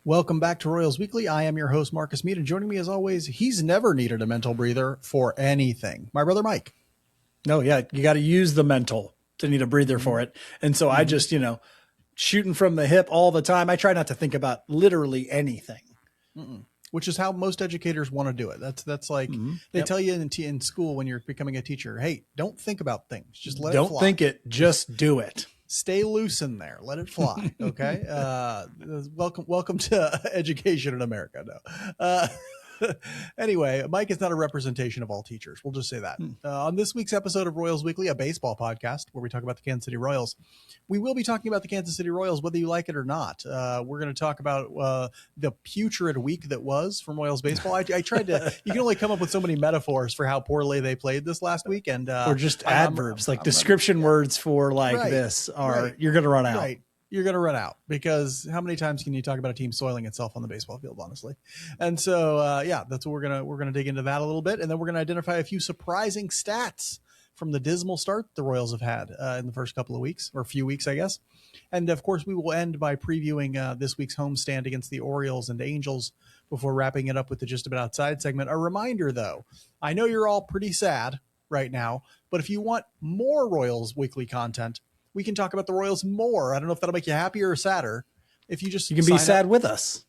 Welcome back to Royals Weekly. I am your host, Marcus Mead, and joining me as always, he's never needed a mental breather for anything. My brother, Mike. No, yeah, you got to use the mental to need a breather for it. And so I just, shooting from the hip all the time. I try not to think about literally anything. Which is how most educators want to do it. That's like they tell you in school when you're becoming a teacher, hey, don't think about things. Just let it fly. Don't think it, just do it. Stay loose in there. Let it fly. Okay. Welcome to education in America. No. Anyway, Mike is not a representation of all teachers. We'll just say that. On this week's episode of Royals Weekly, a baseball podcast where we talk about the Kansas City Royals, we will be talking about the Kansas City Royals, whether you like it or not. We're going to talk about the putrid week that was from Royals baseball. I tried to, you can only come up with so many metaphors for how poorly they played this last week. And or just adverbs, like description words for this are, you're going to run out. Right. You're going to run out because how many times can you talk about a team soiling itself on the baseball field, honestly? And so, that's what we're going to dig into that a little bit. And then we're going to identify a few surprising stats from the dismal start the Royals have had in the first couple of weeks or few weeks, I guess. And of course we will end by previewing this week's homestand against the Orioles and Angels before wrapping it up with the Just About Outside segment. A reminder though, I know you're all pretty sad right now, but if you want more Royals weekly content, we can talk about the Royals more. I don't know if that'll make you happier or sadder. If you just can be sad with us.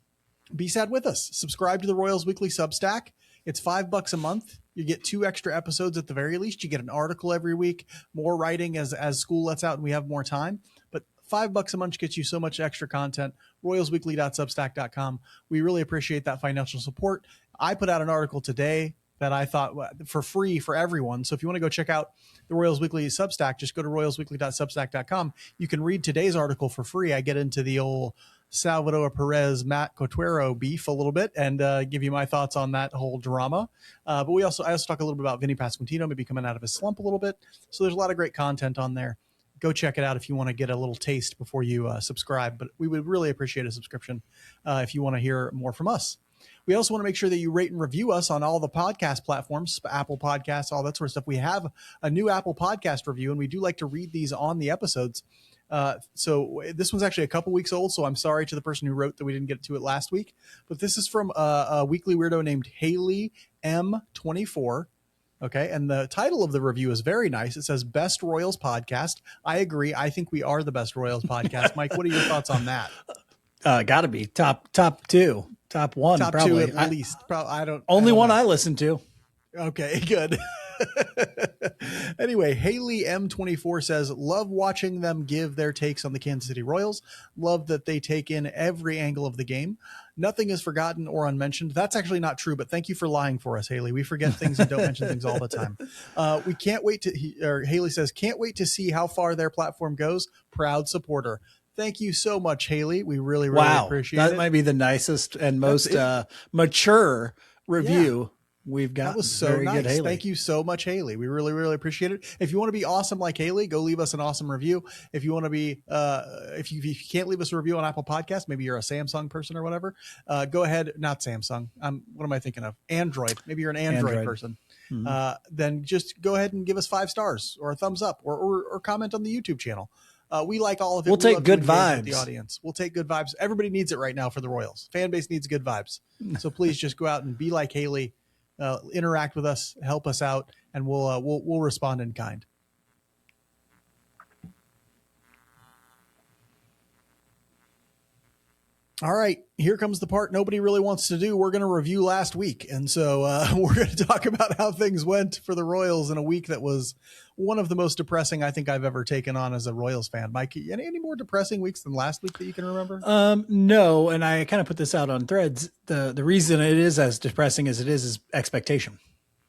Be sad with us. Subscribe to the Royals Weekly Substack. It's $5 a month. You get 2 extra episodes at the very least. You get an article every week, more writing as school lets out and we have more time. But $5 a month gets you so much extra content. royalsweekly.substack.com. We really appreciate that financial support. I put out an article today that I thought for free for everyone. So if you want to go check out the Royals Weekly Substack, just go to royalsweekly.substack.com. You can read today's article for free. I get into the old Salvador Perez, Matt Cotuero beef a little bit and give you my thoughts on that whole drama. But I also talk a little bit about Vinny Pasquantino maybe coming out of his slump a little bit. So there's a lot of great content on there. Go check it out if you want to get a little taste before you subscribe. But we would really appreciate a subscription if you want to hear more from us. We also want to make sure that you rate and review us on all the podcast platforms, Apple Podcasts, all that sort of stuff. We have a new Apple Podcast review, and we do like to read these on the episodes. So this one's actually a couple weeks old, so I'm sorry to the person who wrote that we didn't get to it last week. But this is from a weekly weirdo named Haley M24. Okay, and the title of the review is very nice. It says, Best Royals Podcast. I agree. I think we are the best Royals podcast. Mike, what are your thoughts on that? Got to be top 2. Top 1, top probably. 2 at least. I don't. Only one know. I listen to. Okay, good. Anyway, Haley M24 says, love watching them give their takes on the Kansas City Royals. Love that they take in every angle of the game. Nothing is forgotten or unmentioned. That's actually not true, but thank you for lying for us, Haley. We forget things and don't mention things all the time. We can't wait Haley says, can't wait to see how far their platform goes. Proud supporter. Thank you so much, Haley. We really appreciate it. That might be the nicest and most mature review we've got. That was so nice. Good, thank you so much, Haley. We really appreciate it. If you want to be awesome like Haley, go leave us an awesome review. If you want to be, if you can't leave us a review on Apple Podcasts, maybe you're a Samsung person or whatever, go ahead. Not Samsung. What am I thinking of? Android. Maybe you're an Android person. Mm-hmm. Then just go ahead and give us 5 stars or a thumbs up or comment on the YouTube channel. We like all of it. We'll take good vibes. The audience. We'll take good vibes. Everybody needs it right now for the Royals. Fan base needs good vibes. So please just go out and be like Haley, interact with us, help us out, and we'll respond in kind. All right, here comes the part nobody really wants to do. We're going to review last week. And so we're going to talk about how things went for the Royals in a week that was one of the most depressing I think I've ever taken on as a Royals fan. Mike, any more depressing weeks than last week that you can remember? No, and I kind of put this out on Threads. The reason it is as depressing as it is expectation.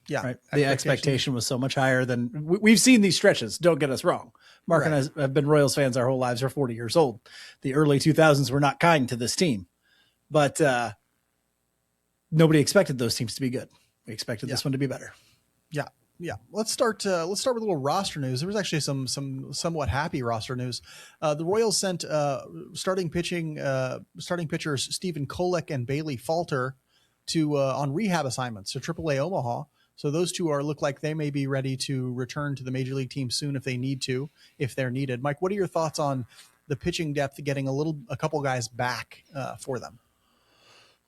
Yeah. Right? The expectation was so much higher than we've seen these stretches. Don't get us wrong. Marc and I have been Royals fans our whole lives. We're 40 years old. The early 2000s were not kind to this team, but nobody expected those teams to be good. We expected this one to be better. Yeah. Yeah. Let's start with a little roster news. There was actually some somewhat happy roster news. The Royals sent starting pitchers Stephen Kolek and Bailey Falter to on rehab assignments to AAA Omaha. So those two look like they may be ready to return to the major league team soon if they need to, if they're needed. Mike, what are your thoughts on the pitching depth getting a couple guys back for them?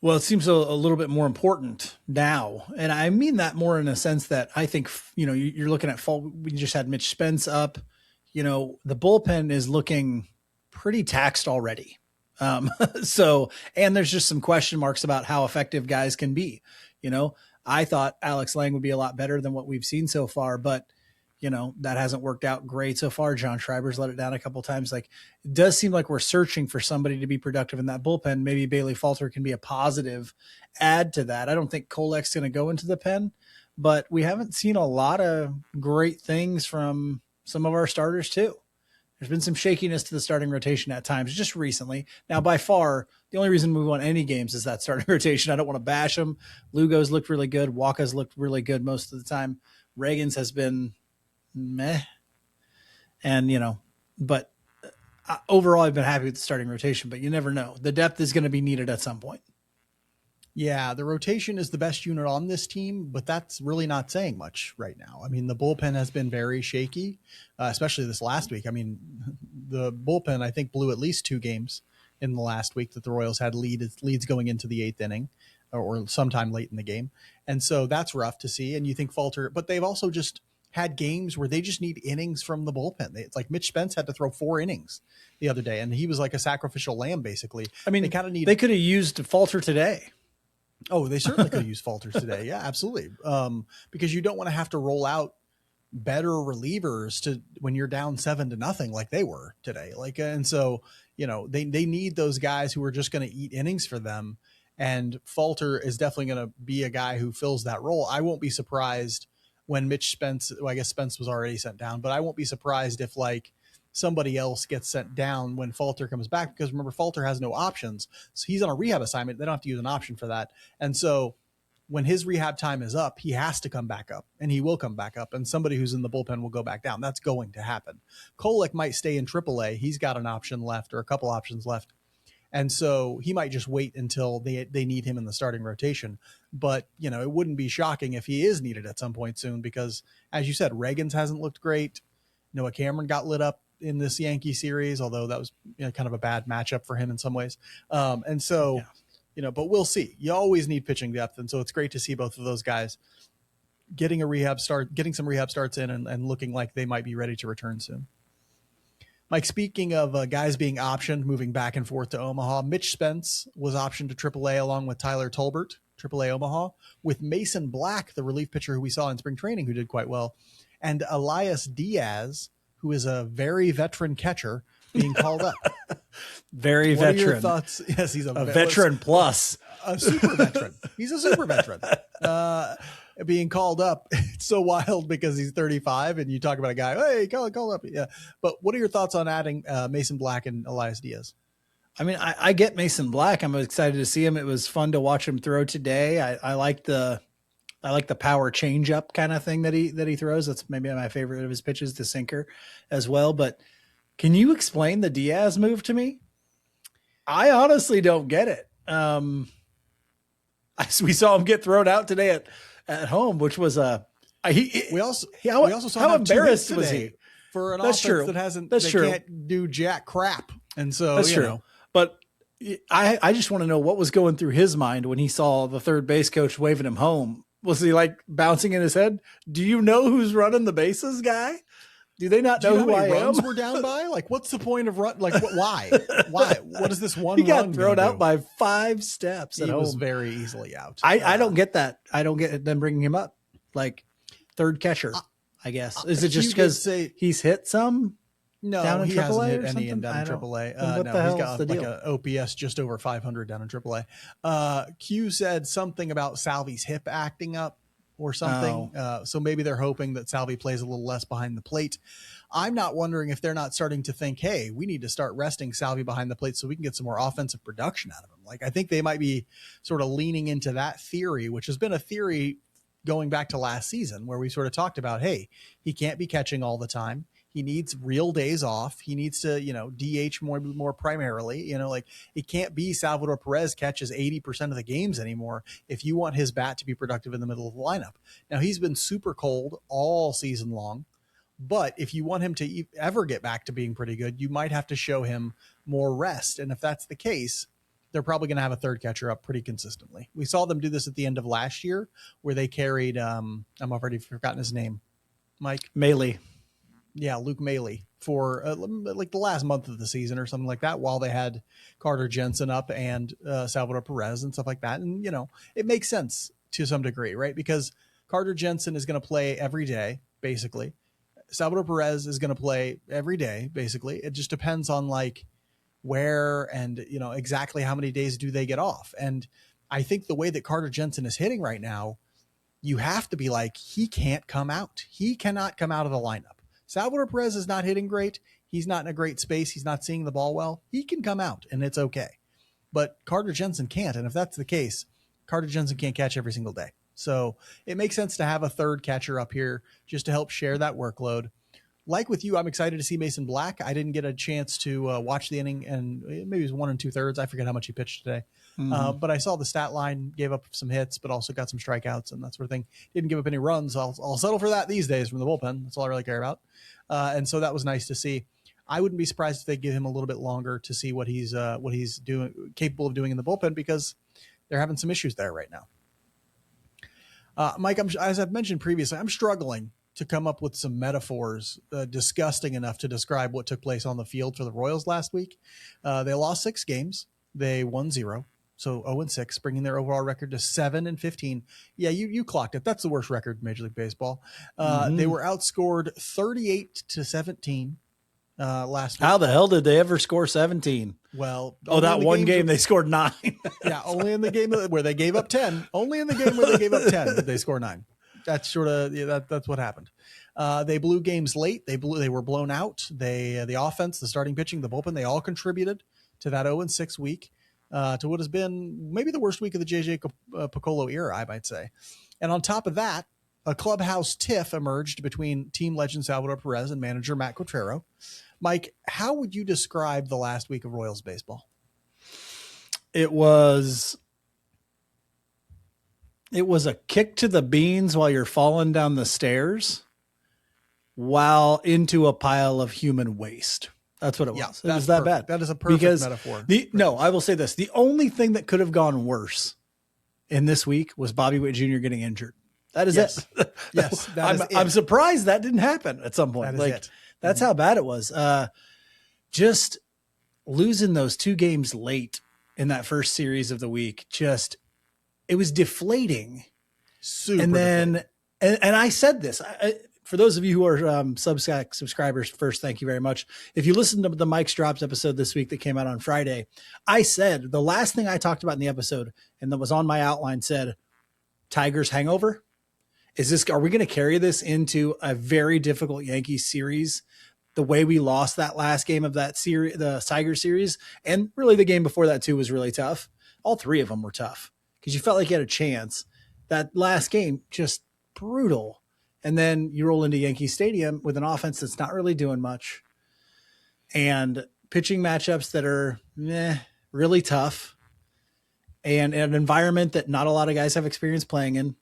Well, it seems a little bit more important now. And I mean that more in a sense that I think, you're looking at fall. We just had Mitch Spence up, the bullpen is looking pretty taxed already. And there's just some question marks about how effective guys can be. I thought Alex Lang would be a lot better than what we've seen so far, but that hasn't worked out great so far. John Schreiber's let it down a couple times. Like, it does seem like we're searching for somebody to be productive in that bullpen. Maybe Bailey Falter can be a positive add to that. I don't think Kolek's going to go into the pen, but we haven't seen a lot of great things from some of our starters too. There's been some shakiness to the starting rotation at times just recently. Now, by far, the only reason we won any games is that starting rotation. I don't want to bash them. Lugo's looked really good. Waka's looked really good most of the time. Reagan's has been meh. And, but overall, I've been happy with the starting rotation, but you never know. The depth is going to be needed at some point. Yeah, the rotation is the best unit on this team, but that's really not saying much right now. I mean, the bullpen has been very shaky, especially this last week. I mean, the bullpen, I think, blew at least 2 games in the last week that the Royals had leads going into the 8th inning or sometime late in the game. And so that's rough to see. And you think Falter, but they've also just had games where they just need innings from the bullpen. It's like Mitch Spence had to throw 4 innings the other day, and he was like a sacrificial lamb, basically. I mean, they could have used Falter today. Oh, they certainly could have used Falter today. Yeah, absolutely. Because you don't want to have to roll out better relievers to when you're down 7-0 like they were today. And so, they need those guys who are just going to eat innings for them. And Falter is definitely going to be a guy who fills that role. I won't be surprised when Mitch Spence, well, I guess Spence was already sent down, but I won't be surprised if somebody else gets sent down when Falter comes back, because remember, Falter has no options. So he's on a rehab assignment. They don't have to use an option for that. And so when his rehab time is up, he has to come back up, and he will come back up, and somebody who's in the bullpen will go back down. That's going to happen. Kolek might stay in AAA. He's got an option left, or a couple options left. And so he might just wait until they need him in the starting rotation. But, it wouldn't be shocking if he is needed at some point soon, because, as you said, Reagan's hasn't looked great. Noah Cameron got lit up in this Yankee series, although that was kind of a bad matchup for him in some ways. And so, but we'll see. You always need pitching depth. And so it's great to see both of those guys getting some rehab starts in and looking like they might be ready to return soon. Mike, speaking of guys being optioned, moving back and forth to Omaha, Mitch Spence was optioned to AAA along with Tyler Tolbert, AAA Omaha, with Mason Black, the relief pitcher who we saw in spring training, who did quite well, and Elias Diaz, who is a very veteran catcher, being called up. Very what veteran. Are your thoughts? Yes, he's a veteran plus. A super veteran. He's a super veteran. Being called up, it's so wild because he's 35, and you talk about a guy, hey, call up. Yeah. But what are your thoughts on adding Mason Black and Elias Diaz? I mean, I get Mason Black. I'm excited to see him. It was fun to watch him throw today. I like the power changeup kind of thing that he throws. That's maybe my favorite of his pitches, the sinker as well. But can you explain the Diaz move to me? I honestly don't get it. We saw him get thrown out today at home, which was we also saw how embarrassed was he for an offense that can't do jack crap. And so that's true. But I just want to know what was going through his mind when he saw the third base coach waving him home. Was he like bouncing in his head? Do you know who's running the bases, guy? Do they not know who I am? Runs were down by? Like, what's the point of run? Like, why? What is this one? He got thrown out by 5 steps. He was very easily out. I don't get that. I don't get them bringing him up like third catcher. I guess is it just because he's hit some? No, he hasn't hit any down in AAA. No, he's got like an OPS just over 500 down in AAA. Q said something about Salvi's hip acting up or something. So maybe they're hoping that Salvi plays a little less behind the plate. I'm not wondering if they're not starting to think, hey, we need to start resting Salvi behind the plate so we can get some more offensive production out of him. Like, I think they might be sort of leaning into that theory, which has been a theory going back to last season where we sort of talked about, hey, he can't be catching all the time. He needs real days off. He needs to, DH more primarily, like it can't be Salvador Perez catches 80% of the games anymore if you want his bat to be productive in the middle of the lineup. Now, he's been super cold all season long, but if you want him to ever get back to being pretty good, you might have to show him more rest. And if that's the case, they're probably going to have a third catcher up pretty consistently. We saw them do this at the end of last year where they carried, I'm already forgotten his name, Mike. Maley. Yeah, Luke Maley for like the last month of the season or something like that, while they had Carter Jensen up and Salvador Perez and stuff like that. And, it makes sense to some degree, right? Because Carter Jensen is going to play every day, basically. Salvador Perez is going to play every day, basically. It just depends on like where and, exactly how many days do they get off. And I think the way that Carter Jensen is hitting right now, you have to be like, he can't come out. He cannot come out of the lineup. Salvador Perez is not hitting great. He's not in a great space. He's not seeing the ball well. He can come out and it's okay. But Carter Jensen can't. And if that's the case, Carter Jensen can't catch every single day. So it makes sense to have a third catcher up here just to help share that workload. Like with you, I'm excited to see Mason Black. I didn't get a chance to watch the inning, and maybe it was 1 2/3. I forget how much he pitched today. But I saw the stat line, gave up some hits, but also got some strikeouts and that sort of thing. Didn't give up any runs. I'll settle for that these days from the bullpen. That's all I really care about. And so that was nice to see. I wouldn't be surprised if they give him a little bit longer to see what he's doing, capable of doing in the bullpen, because they're having some issues there right now. Mike, as I've mentioned previously, I'm struggling to come up with some metaphors disgusting enough to describe what took place on the field for the Royals last week. They lost 6 games. They won 0. So 0-6, bringing their overall record to 7-15. Yeah, you clocked it. That's the worst record in Major League Baseball. They were outscored 38-17 last week. How the hell did they ever score 17? Well, that one game they scored 9. Yeah, only in the game where they gave up 10. Only in the game where they gave up 10 did they score 9. That's sort of that's what happened. They blew games late. They were blown out. The offense, the starting pitching, the bullpen, they all contributed to that 0-6 week, to what has been maybe the worst week of the JJ Piccolo era, I might say. And on top of that, a clubhouse tiff emerged between team legend Salvador Perez and manager Matt Quatrero. Mike, how would you describe the last week of Royals baseball? It was a kick to the beans while you're falling down the stairs while into a pile of human waste. That's what it was. Yeah, it was that bad. That is a perfect metaphor. No, I will say this. The only thing that could have gone worse in this week was Bobby Witt Jr. getting injured. That is it. Yes. I'm surprised that didn't happen at some point. That's how bad it was. Just losing those 2 games late in that first series of the week, it was deflating. Super. And then, and I said this, for those of you who are Substack subscribers, first, thank you very much. If you listened to the Mike's Drops episode this week that came out on Friday, I said the last thing I talked about in the episode, and that was on my outline, said Tigers hangover. Are we going to carry this into a very difficult Yankees series? The way we lost that last game of that series, the Tiger series, and really the game before that too was really tough. All 3 of them were tough because you felt like you had a chance. That last game, just brutal. And then you roll into Yankee Stadium with an offense that's not really doing much and pitching matchups that are really tough, and an environment that not a lot of guys have experience playing in.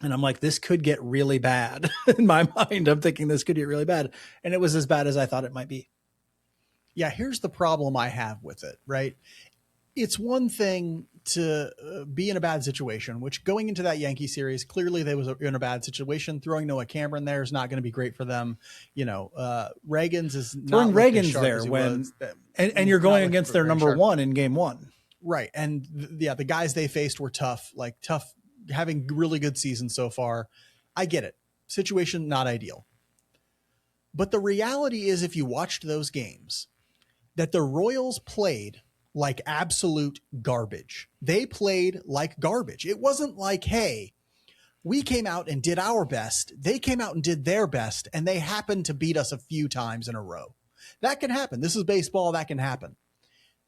And I'm like, this could get really bad. In my mind, I'm thinking this could get really bad. And it was as bad as I thought it might be. Yeah, here's the problem I have with it, right? It's one thing to be in a bad situation, which going into that Yankee series, clearly they was in a bad situation. Throwing Noah Cameron there is not going to be great for them. Reagan's is throwing not Reagan's there when, and you're going against their number 1 in game 1. Right. And the guys they faced were tough, having really good seasons so far. I get it. Situation, not ideal. But the reality is, if you watched those games, that the Royals played like absolute garbage. They played like garbage. It wasn't like, hey, we came out and did our best. They came out and did their best, and they happened to beat us a few times in a row. That can happen. This is baseball. That can happen.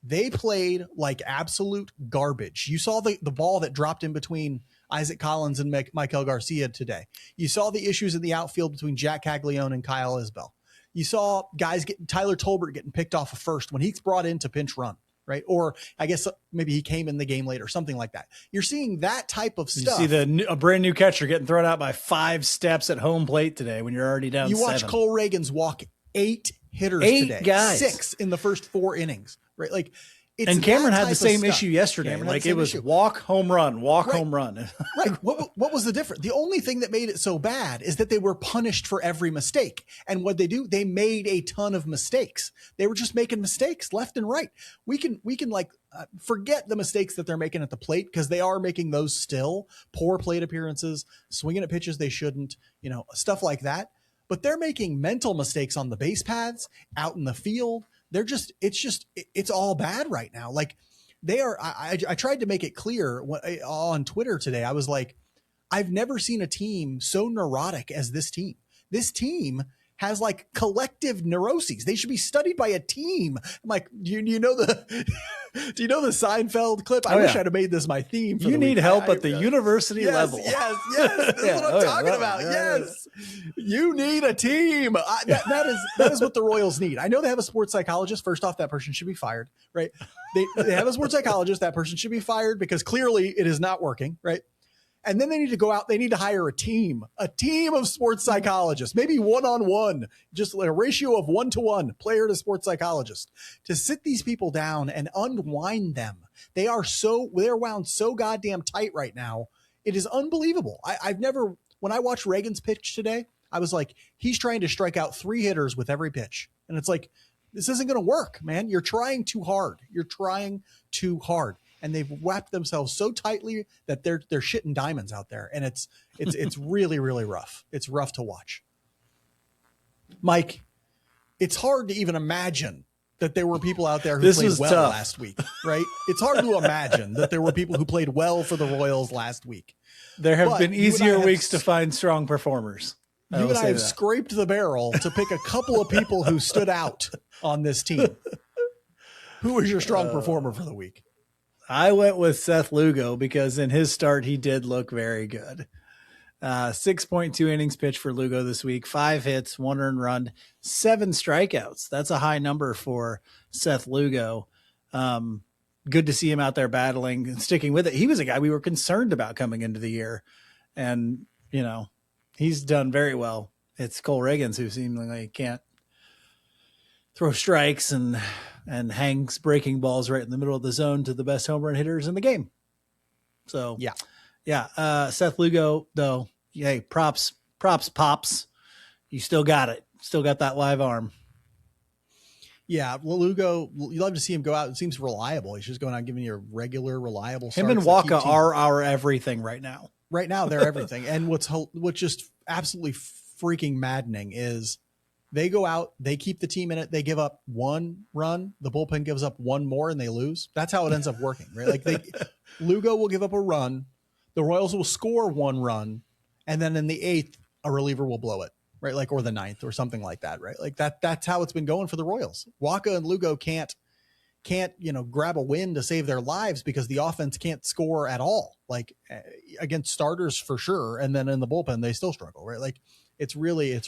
They played like absolute garbage. You saw the ball that dropped in between Isaac Collins and Michael Garcia today. You saw the issues in the outfield between Jack Caglione and Kyle Isbell. You saw guys Tyler Tolbert getting picked off of first when he's brought in to pinch run, right? Or I guess maybe he came in the game later, something like that. You're seeing that type of stuff. You see a brand new catcher getting thrown out by 5 steps at home plate today when you're already down 7. You watch Cole Reagans walk 8 hitters 8 today. guys. 6 in the first 4 innings, right? Like, And Cameron had the same stuff. issue yesterday. Like it was walk, home run, walk, home run. Right. What was the difference? The only thing that made it so bad is that they were punished for every mistake. And what they do, they made a ton of mistakes. They were just making mistakes left and right. We can like forget the mistakes that they're making at the plate, because they are making those still. Poor plate appearances, swinging at pitches they shouldn't, stuff like that. But they're making mental mistakes on the base paths, out in the field. It's all bad right now. Like they are. I tried to make it clear on Twitter today. I was like, I've never seen a team so neurotic as this team. This team has like collective neuroses. They should be studied by a team. I'm like, do you know the Seinfeld clip? I wish I'd have made this my theme. You need help at the university level. Yes. This is what I'm talking about. Yes. You need a team. That is what the Royals need. I know they have a sports psychologist. First off, that person should be fired, right? They have a sports psychologist. That person should be fired because clearly it is not working, right? And then they need to go out. They need to hire a team of sports psychologists, maybe one-on-one, just a ratio of 1-to-1 player to sports psychologist, to sit these people down and unwind them. They're wound so goddamn tight right now. It is unbelievable. When I watched Reagan's pitch today, I was like, he's trying to strike out 3 hitters with every pitch. And it's like, this isn't going to work, man. You're trying too hard. And they've wrapped themselves so tightly that they're shitting diamonds out there. And it's really, really rough. It's rough to watch. Mike, it's hard to even imagine that there were people out there who played well last week, right? It's hard to imagine that there were people who played well for the Royals last week. There have been easier weeks to find strong performers. You and I have scraped the barrel to pick a couple of people who stood out on this team. Who was your strong performer for the week? I went with Seth Lugo because in his start, he did look very good. 6.2 innings pitched for Lugo this week, 5 hits, 1 earned run, 7 strikeouts. That's a high number for Seth Lugo. Good to see him out there battling and sticking with it. He was a guy we were concerned about coming into the year. And, he's done very well. It's Cole Reagans who seemingly can't throw strikes and hangs breaking balls right in the middle of the zone to the best home run hitters in the game. So yeah. Seth Lugo though. Yay. Props, pops. You still got it. Still got that live arm. Yeah. Well, Lugo, you love to see him go out. It seems reliable. He's just going out giving you a regular, reliable starts. Him and Waka are our everything right now. Right now they're everything. And what's just absolutely freaking maddening is they go out, they keep the team in it. They give up 1 run. The bullpen gives up 1 more and they lose. That's how it ends up working, right? Like Lugo will give up a run. The Royals will score 1 run. And then in the 8th, a reliever will blow it, right? Like, or the 9th or something like that, right? Like that's how it's been going for the Royals. Waka and Lugo can't, grab a win to save their lives because the offense can't score at all, like against starters for sure. And then in the bullpen, they still struggle, right? Like it's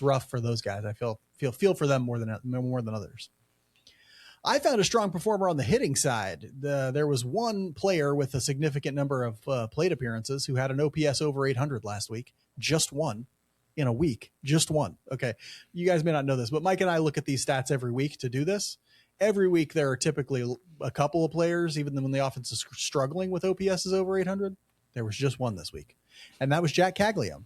rough for those guys. I feel for them more than others. I found a strong performer on the hitting side. There was one player with a significant number of plate appearances who had an OPS over 800 last week. Just one in a week. Just one. Okay. You guys may not know this, but Mike and I look at these stats every week to do this. Every week there are typically a couple of players, even when the offense is struggling with OPSs over 800. There was just one this week, and that was Jack Caglione.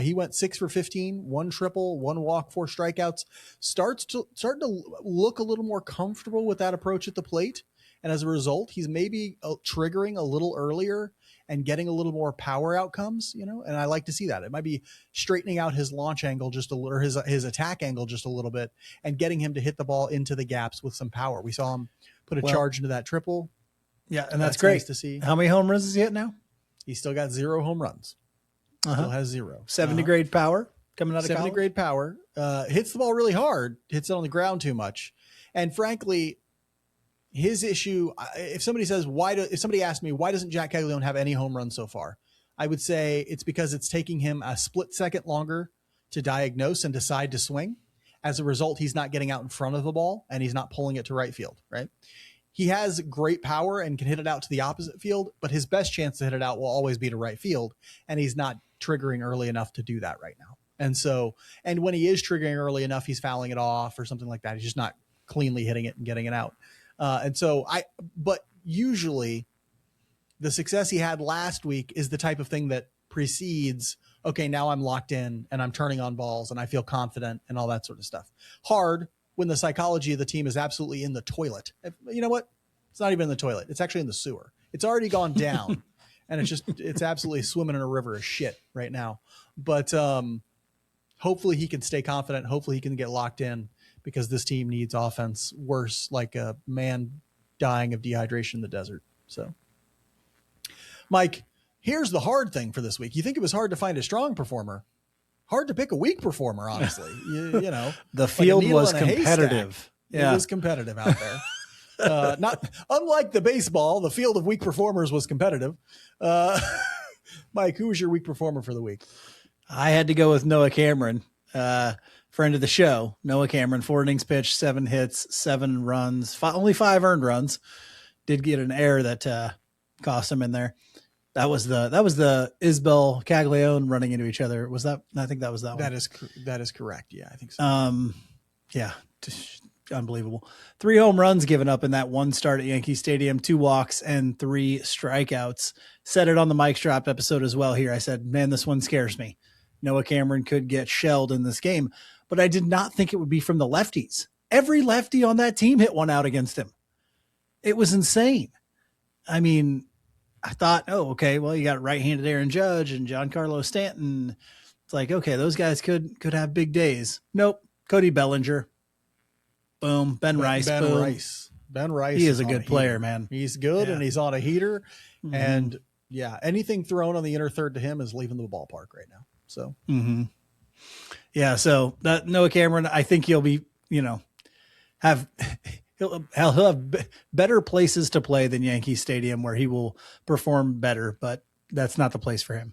He went 6 for 15, 1 triple, 1 walk, 4 strikeouts. Starting to look a little more comfortable with that approach at the plate, and as a result, he's maybe triggering a little earlier and getting a little more power outcomes. And I like to see that. It might be straightening out his launch angle just a little, or his attack angle just a little bit, and getting him to hit the ball into the gaps with some power. We saw him put a charge into that triple. Yeah, and that's great nice to see. How many home runs is he at now? He's still got 0 home runs. Still has 0. 70 grade power coming out of 70 college. grade power. Hits the ball really hard. Hits it on the ground too much. And frankly, his issue, if somebody asked me, why doesn't Jack Caglione have any home runs so far? I would say it's because it's taking him a split second longer to diagnose and decide to swing. As a result, he's not getting out in front of the ball and he's not pulling it to right field, right? He has great power and can hit it out to the opposite field, but his best chance to hit it out will always be to right field. And he's not triggering early enough to do that right now. And when he is triggering early enough, he's fouling it off or something like that. He's just not cleanly hitting it and getting it out. But usually the success he had last week is the type of thing that precedes, okay, now I'm locked in and I'm turning on balls and I feel confident and all that sort of stuff. Hard when the psychology of the team is absolutely in the toilet. You know what? It's not even in the toilet. It's actually in the sewer. It's already gone down and it's absolutely swimming in a river of shit right now. But hopefully he can stay confident. Hopefully he can get locked in because this team needs offense worse, like a man dying of dehydration in the desert. So, Mike, here's the hard thing for this week. You think it was hard to find a strong performer. Hard to pick a weak performer, honestly. You know, the field was competitive. Yeah. It was competitive out there. Not unlike the baseball, the field of weak performers was competitive. Mike, who was your weak performer for the week? I had to go with Noah Cameron, friend of the show. Noah Cameron, 4 innings pitched, 7 hits, 7 runs, only 5 earned runs. Did get an error that cost him in there. That was the Isbell Caglione running into each other. Was that? I think that was that one. That is correct. Yeah, I think so. Yeah, unbelievable. 3 home runs given up in that one start at Yankee Stadium, 2 walks and 3 strikeouts. Said it on the Mike Strap episode as well here. I said, man, this one scares me. Noah Cameron could get shelled in this game, but I did not think it would be from the lefties. Every lefty on that team hit one out against him. It was insane. I mean, I thought, oh, okay, well, you got right-handed Aaron Judge and Giancarlo Stanton. It's like, okay, those guys could have big days. Nope. Cody Bellinger. Boom. Ben Rice. Ben Rice. He is a good player, man. He's good, and he's on a heater. Mm-hmm. And, yeah, anything thrown on the inner third to him is leaving the ballpark right now. So, yeah, so that Noah Cameron, I think he'll be, have he'll have better places to play than Yankee Stadium where he will perform better, but that's not the place for him.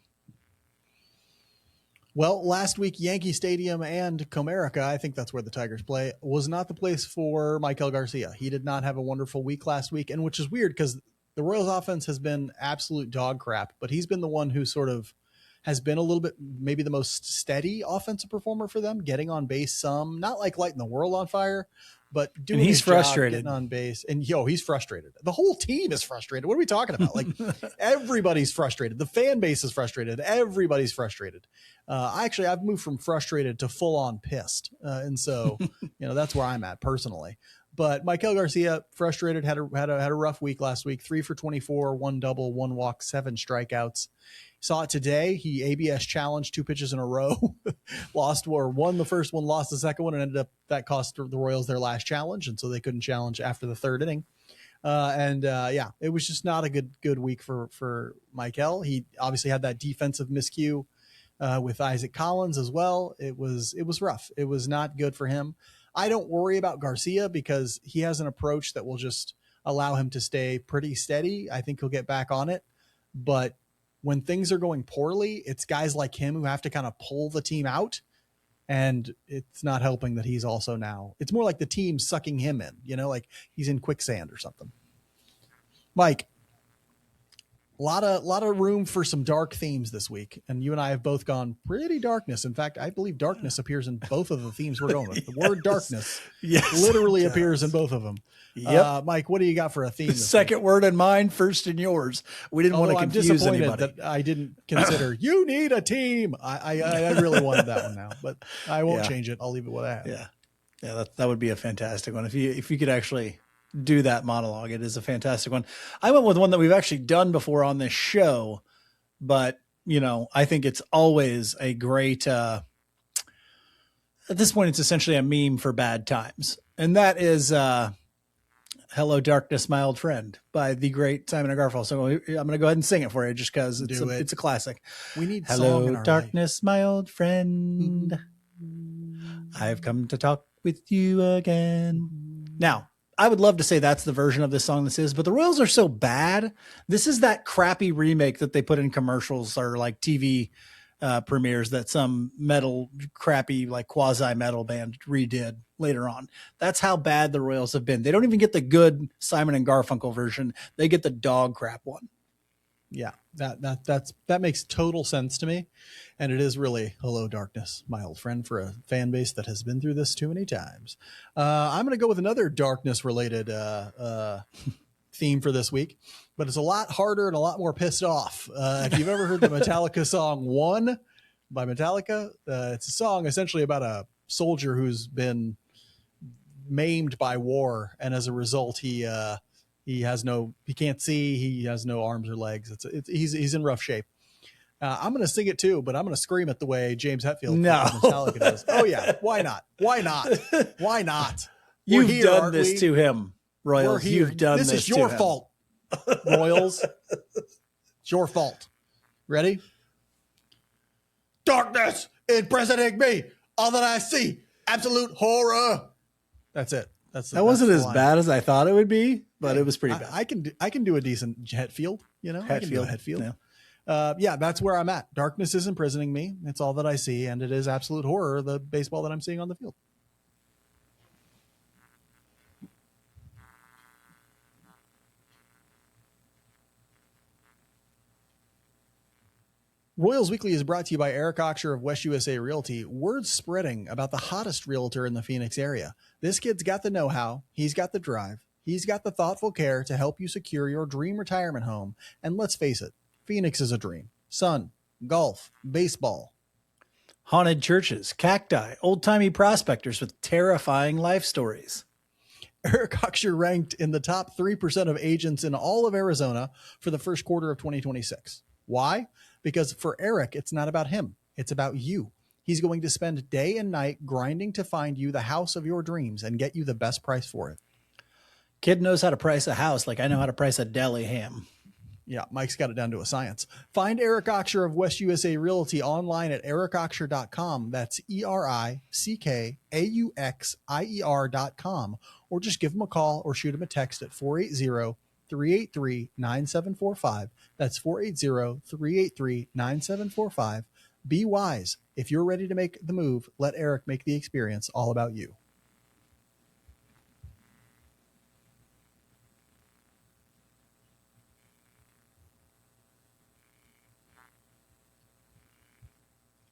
Well, last week, Yankee Stadium and Comerica, I think that's where the Tigers play, was not the place for Maikel Garcia. He did not have a wonderful week last week, and which is weird because the Royals offense has been absolute dog crap, but he's been the one who sort of has been a little bit, maybe the most steady offensive performer for them, getting on base some, not like lighting the world on fire, but doing his frustrated, job, getting on base. And he's frustrated. The whole team is frustrated. What are we talking about? Like everybody's frustrated. The fan base is frustrated. Everybody's frustrated. I've moved from frustrated to full on pissed. And so, that's where I'm at personally. But Maikel Garcia, frustrated, had a rough week last week. 3 for 24, 1 double, 1 walk, 7 strikeouts. Saw it today. He ABS challenged 2 pitches in a row, won the first one, lost the second one, and ended up that cost the Royals their last challenge, and so they couldn't challenge after the 3rd inning. It was just not a good week for Maikel. He obviously had that defensive miscue with Isaac Collins as well. It was rough. It was not good for him. I don't worry about Garcia because he has an approach that will just allow him to stay pretty steady. I think he'll get back on it, but when things are going poorly, it's guys like him who have to kind of pull the team out, and it's not helping that he's also now. It's more like the team sucking him in, like he's in quicksand or something. Mike, a lot of room for some dark themes this week, and you and I have both gone pretty darkness. In fact, I believe darkness appears in both of the themes we're going with. The word darkness literally appears in both of them. Yep. Mike, what do you got for a theme? Second week? Word in mine, first in yours. We didn't want to confuse anybody. That I didn't consider you need a team. I really wanted that one now, but I won't change it. I'll leave it what I have. Yeah, that would be a fantastic one. If you could actually do that monologue, it is a fantastic one. I went with one that we've actually done before on this show, but I think it's always a great, at this point, it's essentially a meme for bad times. And that is, Hello Darkness, My Old Friend by the great Simon & Garfunkel. So I'm going to go ahead and sing it for you just because it's a classic. We need Hello song in our Darkness, life. My old friend. I've come to talk with you again. Now, I would love to say that's the version of this song this is, but the Royals are so bad. This is that crappy remake that they put in commercials or like TV premieres that some crappy like quasi metal band redid later on. That's how bad the Royals have been. They don't even get the good Simon and Garfunkel version. They get the dog crap one. Yeah, that makes total sense to me, and it is really hello darkness, my old friend, for a fan base that has been through this too many times. I'm going to go with another darkness related theme for this week, but it's a lot harder and a lot more pissed off. If you've ever heard the Metallica song "One" by Metallica, it's a song essentially about a soldier who's been maimed by war, and as a result, he can't see, he has no arms or legs. He's in rough shape. I'm going to sing it too, but I'm going to scream it the way James Hetfield No. Metallica does. Oh yeah, why not? Why not? You've done this to him, Royals. You've done this. This is your fault, Royals. It's your fault. Ready? Darkness imprisoning me. All that I see, absolute horror. That's it. That wasn't as bad as I thought it would be, but it was pretty bad. I can do a decent Hetfield. I can do a Hetfield. Yeah, that's where I'm at. Darkness is imprisoning me. It's all that I see, and it is absolute horror, the baseball that I'm seeing on the field. Royals Weekly is brought to you by Eric Oxher of West USA Realty. Word's spreading about the hottest realtor in the Phoenix area. This kid's got the know-how. He's got the drive. He's got the thoughtful care to help you secure your dream retirement home. And let's face it, Phoenix is a dream. Sun, golf, baseball. Haunted churches, cacti, old-timey prospectors with terrifying life stories. Eric Oxher ranked in the top 3% of agents in all of Arizona for the first quarter of 2026. Why? Because for Eric, it's not about him. It's about you. He's going to spend day and night grinding to find you the house of your dreams and get you the best price for it. Kid knows how to price a house like I know how to price a deli ham. Yeah, Mike's got it down to a science. Find Eric Oxher of West USA Realty online at ericoxher.com. That's ERICKAUXIER.com. Or just give him a call or shoot him a text at 480-383-9745. That's 480-383-9745. Be wise. If you're ready to make the move, let Eric make the experience all about you.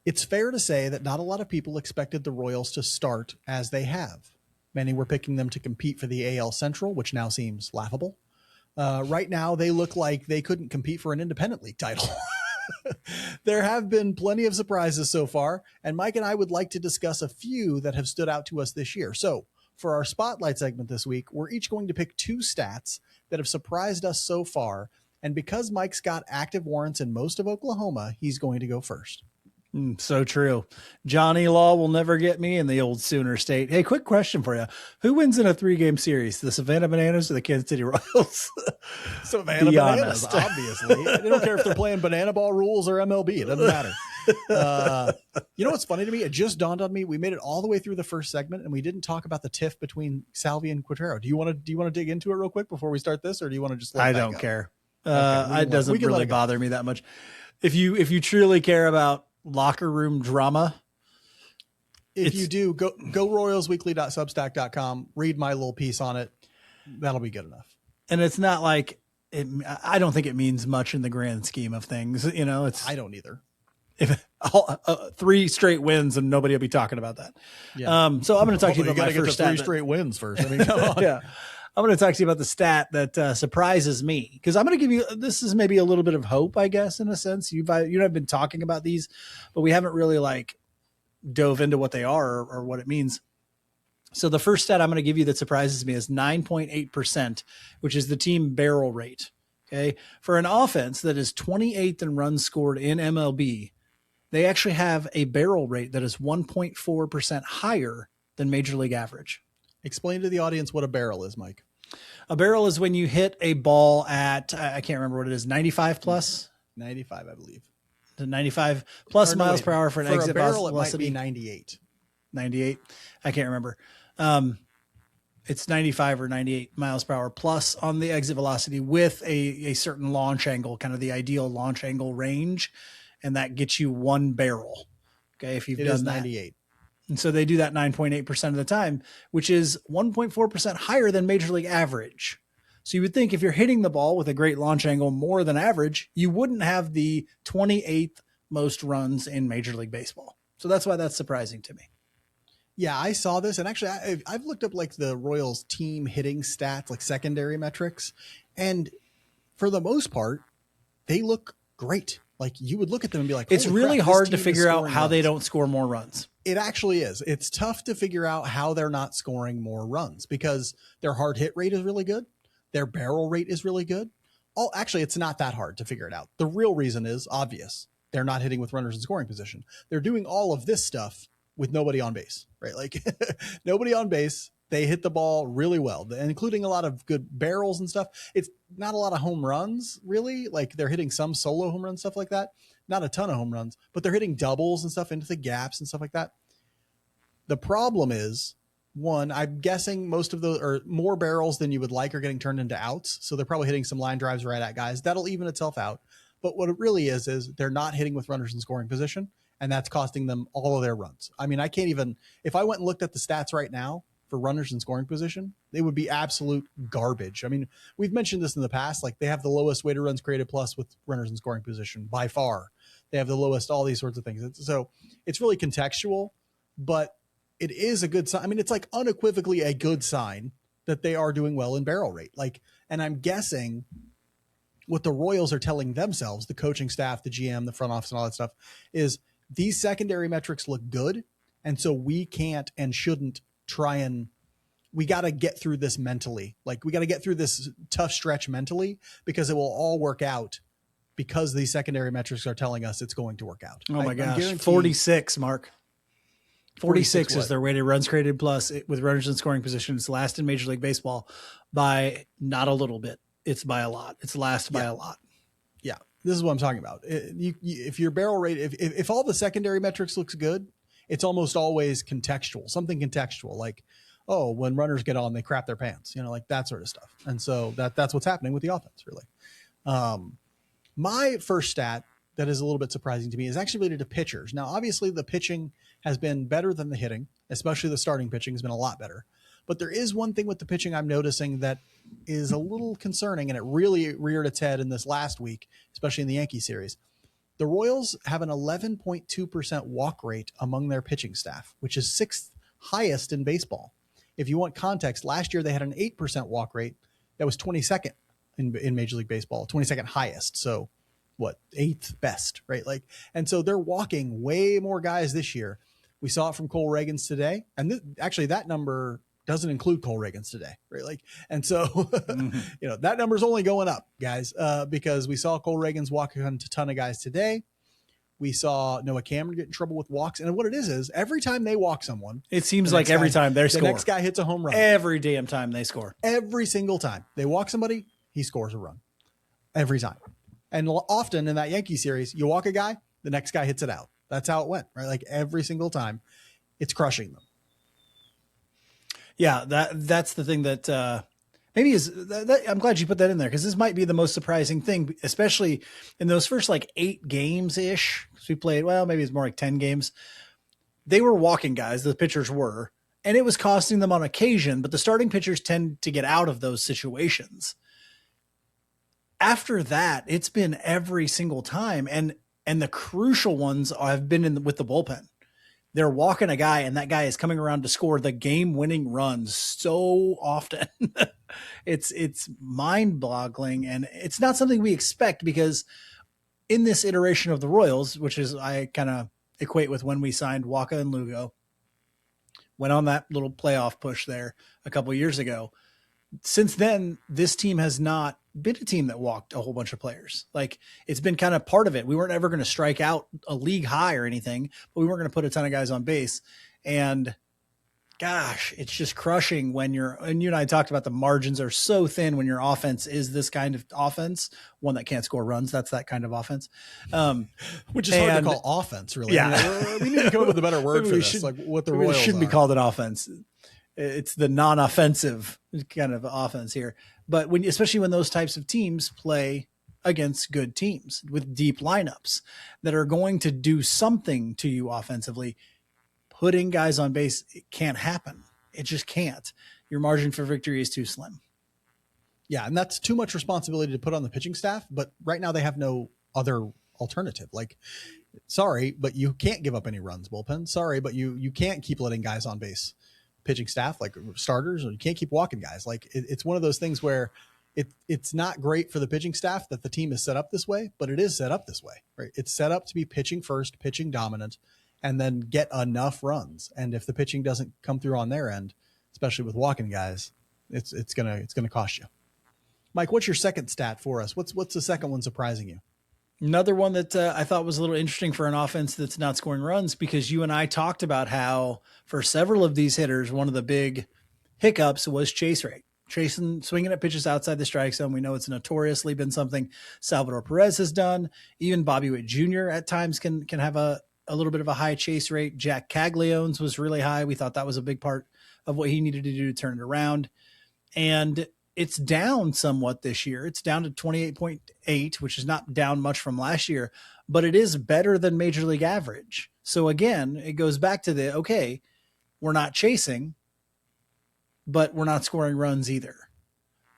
It's fair to say that not a lot of people expected the Royals to start as they have. Many were picking them to compete for the AL Central, which now seems laughable. Right now, they look like they couldn't compete for an independent league title. There have been plenty of surprises so far, and Mike and I would like to discuss a few that have stood out to us this year. So for our Spotlight segment this week, we're each going to pick two stats that have surprised us so far. And because Mike's got active warrants in most of Oklahoma, he's going to go first. So true. Johnny Law will never get me in the old Sooner State. Hey, quick question for you. Who wins in a 3-game series? The Savannah Bananas or the Kansas City Royals? Savannah Bananas, obviously. I don't care if they're playing banana ball rules or MLB. It doesn't matter. You know what's funny to me? It just dawned on me. We made it all the way through the first segment, and we didn't talk about the tiff between Salvi and Quintero. Do you want to dig into it real quick before we start this, or do you want to just let I that don't go? care. Okay, it doesn't really bother me that much. If you truly care about locker room drama, if you do, go royalsweekly.substack.com, read my little piece on it. That'll be good enough. And it's not like I don't think it means much in the grand scheme of things. I don't either. If 3 straight wins and nobody will be talking about that. Yeah. So I'm going to talk to you about my first stat. 3 straight wins first. I mean, come on. Yeah. I'm going to talk to you about the stat that surprises me, because I'm going to give you, this is maybe a little bit of hope, I guess, in a sense. You and I've been talking about these, but we haven't really dove into what they are or what it means. So the first stat I'm going to give you that surprises me is 9.8%, which is the team barrel rate. Okay. For an offense that is 28th in runs scored in MLB, they actually have a barrel rate that is 1.4% higher than Major League average. Explain to the audience what a barrel is, Mike. A barrel is when you hit a ball at, I can't remember what it is, 95 plus? 95, I believe. The 95 plus miles per hour for an exit barrel, velocity. It might be 98. 98? I can't remember. It's 95 or 98 miles per hour plus on the exit velocity with a certain launch angle, kind of the ideal launch angle range. And that gets you 1 barrel. Okay. If you've done 98. And so they do that 9.8% of the time, which is 1.4% higher than Major League average. So you would think if you're hitting the ball with a great launch angle more than average, you wouldn't have the 28th most runs in Major League Baseball. So that's why that's surprising to me. Yeah, I saw this, and actually, I've looked up like the Royals team hitting stats, like secondary metrics, and for the most part, they look great. Like you would look at them and be like, it's really crap, hard to figure out how runs. they don't score more runs. It actually is. It's tough to figure out how they're not scoring more runs because their hard hit rate is really good. Their barrel rate is really good. Actually, it's not that hard to figure it out. The real reason is obvious. They're not hitting with runners in scoring position. They're doing all of this stuff with nobody on base, right? Like nobody on base. They hit the ball really well, including a lot of good barrels and stuff. It's not a lot of home runs, really. Like they're hitting some solo home runs, stuff like that. Not a ton of home runs, but they're hitting doubles and stuff into the gaps and stuff like that. The problem is, one, I'm guessing most of those or more barrels than you would like are getting turned into outs. So they're probably hitting some line drives right at guys. That'll even itself out. But what it really is they're not hitting with runners in scoring position, and that's costing them all of their runs. I mean, I can't even, if I went and looked at the stats right now for runners in scoring position, they would be absolute garbage. I mean, we've mentioned this in the past, like they have the lowest weighted runs created plus with runners in scoring position by far. They have the lowest, all these sorts of things. So it's really contextual, but it is a good sign. I mean, it's like unequivocally a good sign that they are doing well in barrel rate. Like, and I'm guessing what the Royals are telling themselves, the coaching staff, the GM, the front office and all that stuff, is these secondary metrics look good. And so we can't and shouldn't try and we got to get through this mentally. Like we got to get through this tough stretch mentally because it will all work out because these secondary metrics are telling us it's going to work out. Oh my gosh. 46, Mark. 46 is their weighted runs created plus with runners in scoring position. It's last in Major League Baseball by not a little bit. It's by a lot. It's last by a lot. Yeah. This is what I'm talking about. If your barrel rate, if all the secondary metrics looks good, it's almost always contextual, something contextual. Like, oh, when runners get on, they crap their pants, like that sort of stuff. And so that's what's happening with the offense, really. My first stat that is a little bit surprising to me is actually related to pitchers. Now, obviously the pitching has been better than the hitting, especially the starting pitching has been a lot better. But there is one thing with the pitching I'm noticing that is a little concerning, and it really reared its head in this last week, especially in the Yankee series. The Royals have an 11.2% walk rate among their pitching staff, which is sixth highest in baseball. If you want context, last year they had an 8% walk rate that was 22nd in Major League Baseball, 22nd highest. So what, eighth best, right? Like, and so they're walking way more guys this year. We saw it from Cole Reagans today. And actually that number doesn't include Cole Reagans today, right? Like, and so, that number's only going up, guys, because we saw Cole Reagans walk a ton of guys today. We saw Noah Cameron get in trouble with walks. And what it is every time they walk someone, it seems like every time they score, the next guy hits a home run. Every damn time they score. Every single time they walk somebody, he scores a run every time. And often in that Yankee series, you walk a guy, the next guy hits it out. That's how it went, right? Like every single time it's crushing them. Yeah, that's the thing that maybe is that I'm glad you put that in there because this might be the most surprising thing, especially in those first like 8 games ish. We played, well, maybe it's more like 10 games. They were walking guys, the pitchers were, and it was costing them on occasion, but the starting pitchers tend to get out of those situations. After that, it's been every single time. And the crucial ones have been with the bullpen. They're walking a guy and that guy is coming around to score the game winning runs so often. It's mind boggling. And it's not something we expect because in this iteration of the Royals, which is, I kind of equate with when we signed Waka and Lugo, went on that little playoff push there a couple of years ago. Since then, this team has not been a team that walked a whole bunch of players. Like it's been kind of part of it. We weren't ever going to strike out a league high or anything, but we weren't going to put a ton of guys on base. And gosh, it's just crushing when and you and I talked about the margins are so thin when your offense is this kind of offense, one that can't score runs. That's that kind of offense. Which is hard to call offense, really. Yeah. I mean, we need to come up with a better word for this. Like what the Royals shouldn't be called an offense. It's the non-offensive kind of offense here. But especially when those types of teams play against good teams with deep lineups that are going to do something to you offensively, putting guys on base, it can't happen. It just can't. Your margin for victory is too slim. Yeah, and that's too much responsibility to put on the pitching staff. But right now they have no other alternative. Like, sorry, but you can't give up any runs, bullpen. Sorry, but you can't keep letting guys on base. Pitching staff, like starters, or you can't keep walking guys. Like it's one of those things where it's not great for the pitching staff that the team is set up this way, but it is set up this way, right? It's set up to be pitching first, pitching dominant, and then get enough runs. And if the pitching doesn't come through on their end, especially with walking guys, it's gonna cost you. Mike, what's your second stat for us? What's the second one surprising you? Another one that I thought was a little interesting for an offense that's not scoring runs, because you and I talked about how for several of these hitters, one of the big hiccups was chase rate. Swinging at pitches outside the strike zone. We know it's notoriously been something Salvador Perez has done. Even Bobby Witt Jr. at times can have a little bit of a high chase rate. Jack Caglione's was really high. We thought that was a big part of what he needed to do to turn it around. And it's down somewhat this year. It's down to 28.8, which is not down much from last year, but it is better than major league average. So again, it goes back to okay, we're not chasing, but we're not scoring runs either.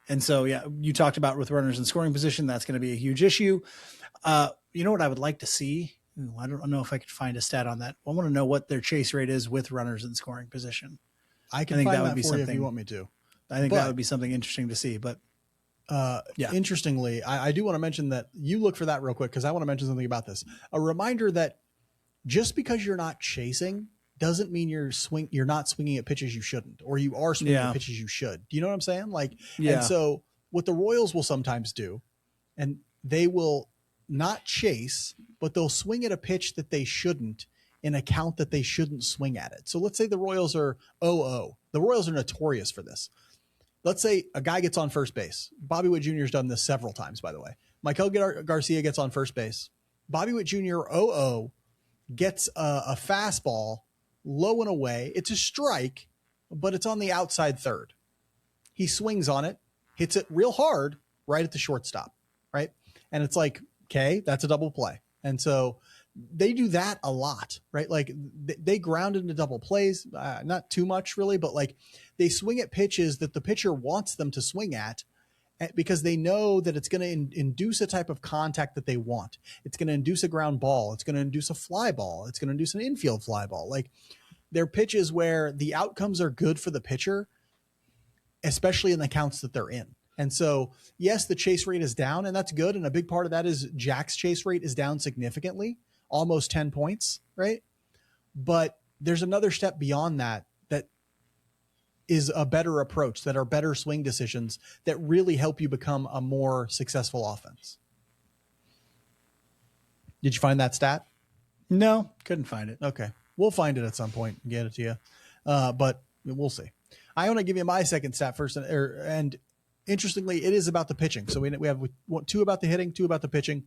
And so, yeah, you talked about with runners in scoring position, that's going to be a huge issue. You know what I would like to see? I don't know if I could find a stat on that. I want to know what their chase rate is with runners in scoring position. I think find that for you if you want me to. I think that would be something interesting to see. But interestingly, I do want to mention that you look for that real quick, because I want to mention something about this. A reminder that just because you're not chasing doesn't mean you're not swinging at pitches you shouldn't, or you are swinging at pitches you should. Do you know what I'm saying? Like, and so what the Royals will sometimes do, and they will not chase, but they'll swing at a pitch that they shouldn't in a count that they shouldn't swing at it. So let's say the Royals are 0-0. The Royals are notorious for this. Let's say a guy gets on first base. Bobby Witt Jr. has done this several times, by the way. Michael Garcia gets on first base. Bobby Witt Jr. 0-0 gets a fastball low and away. It's a strike, but it's on the outside third. He swings on it, hits it real hard right at the shortstop, right? And it's like, okay, that's a double play. And so they do that a lot, right? Like they ground into double plays, not too much really, but like they swing at pitches that the pitcher wants them to swing at, because they know that it's going to induce a type of contact that they want. It's going to induce a ground ball. It's going to induce a fly ball. It's going to induce an infield fly ball. Like they're pitches where the outcomes are good for the pitcher, especially in the counts that they're in. And so, yes, the chase rate is down, and that's good. And a big part of that is Jack's chase rate is down significantly, almost 10 points, right? But there's another step beyond that is a better approach, that are better swing decisions that really help you become a more successful offense. Did you find that stat? No, couldn't find it. Okay. We'll find it at some point and get it to you. But we'll see. I want to give you my second stat first. And interestingly, it is about the pitching. So we have two about the hitting, two about the pitching.